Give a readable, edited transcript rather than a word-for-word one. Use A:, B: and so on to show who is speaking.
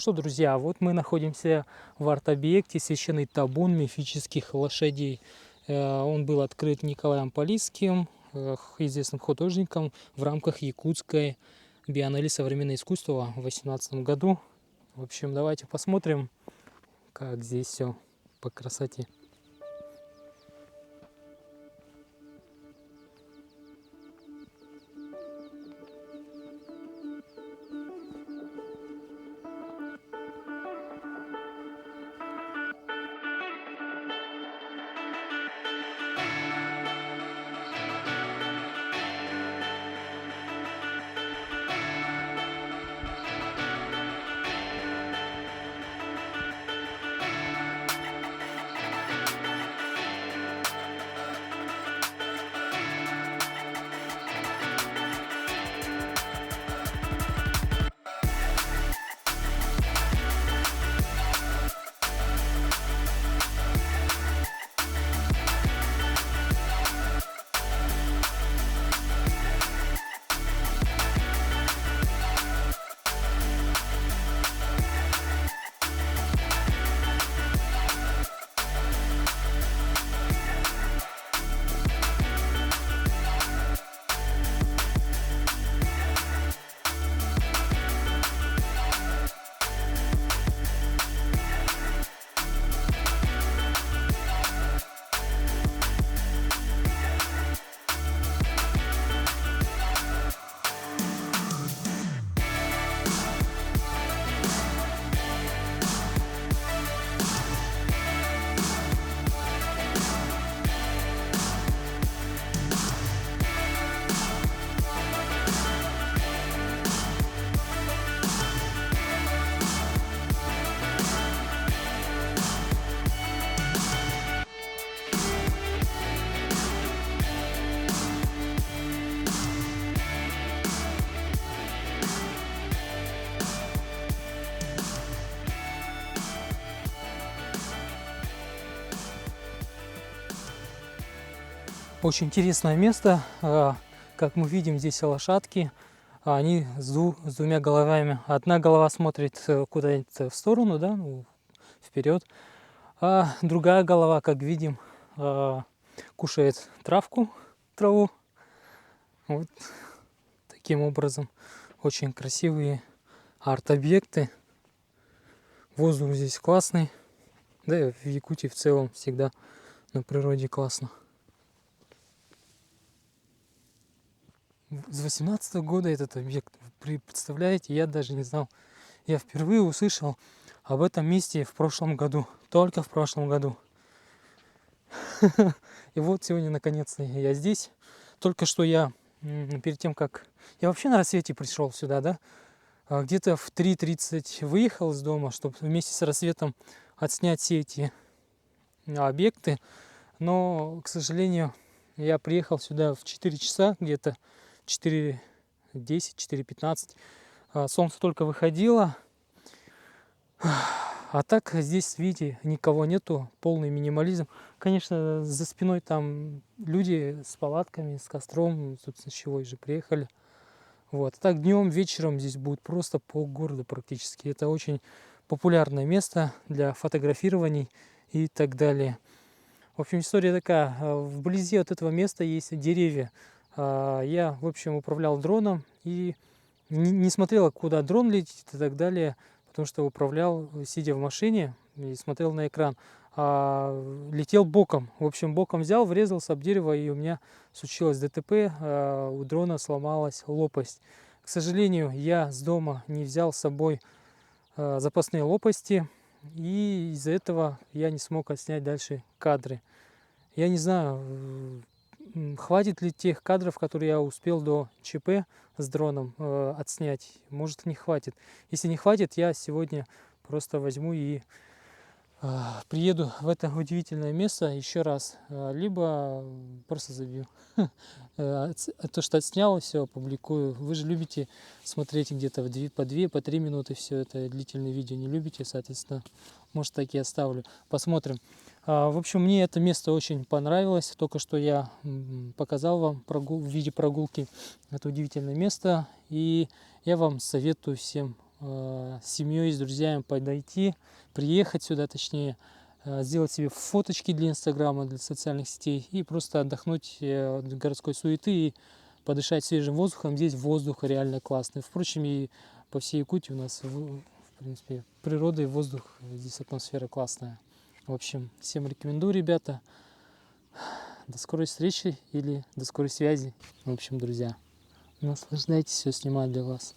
A: что, друзья, вот мы находимся в арт-объекте «Священный табун мифических лошадей». Он был открыт Николаем Полисским, известным художником, в рамках Якутской биеннале современного искусства в 2018 году. В общем, давайте посмотрим, как здесь все по красоте. Очень интересное место. Как мы видим, здесь лошадки. Они с двумя головами. Одна голова смотрит куда-нибудь в сторону, да, вперед. А другая голова, как видим, кушает траву. Вот таким образом. Очень красивые арт-объекты. Воздух здесь классный. Да и в Якутии в целом всегда на природе классно. С 18 года этот объект, представляете, я даже не знал. Я впервые услышал об этом месте в прошлом году, только в прошлом году. И вот сегодня наконец-то я здесь. Только что я, перед тем как... Я вообще на рассвете пришел сюда, да? Где-то в 3:30 выехал из дома, чтобы вместе с рассветом отснять все эти объекты. Но, к сожалению, я приехал сюда в 4 часа где-то. 4:10, 4:15. Солнце только выходило. А так здесь, видите, никого нету. Полный минимализм. Конечно, за спиной там люди с палатками, с костром. Собственно, с чего же приехали. Вот. Так днем, вечером здесь будет просто полгорода практически. Это очень популярное место для фотографирований и так далее. В общем, история такая. Вблизи от этого места есть деревья. Я, в общем, управлял дроном и не смотрел, куда дрон летит и так далее, потому что управлял, сидя в машине, и смотрел на экран. Летел боком. В общем, боком взял, врезался об дерево, и у меня случилось ДТП. У дрона сломалась лопасть. К сожалению, я с дома не взял с собой запасные лопасти, и из-за этого я не смог отснять дальше кадры. Я не знаю, хватит ли тех кадров, которые я успел до ЧП с дроном отснять. Может, не хватит. Если не хватит, я сегодня просто возьму и приеду в это удивительное место еще раз. Либо просто забью. То, что отснял, все опубликую. Вы же любите смотреть где-то по 2-3 минуты все это длительное видео. Не любите, соответственно, может, так и оставлю. Посмотрим. В общем, мне это место очень понравилось. Только что я показал вам в виде прогулки это удивительное место. И я вам советую всем с семьей, с друзьями подойти, приехать сюда, точнее, сделать себе фоточки для Инстаграма, для социальных сетей и просто отдохнуть от городской суеты и подышать свежим воздухом. Здесь воздух реально классный. Впрочем, и по всей Якутии у нас, в принципе, природа и воздух, здесь атмосфера классная. В общем, всем рекомендую, ребята. До скорой встречи или до скорой связи. В общем, друзья, наслаждайтесь, все снимаю для вас.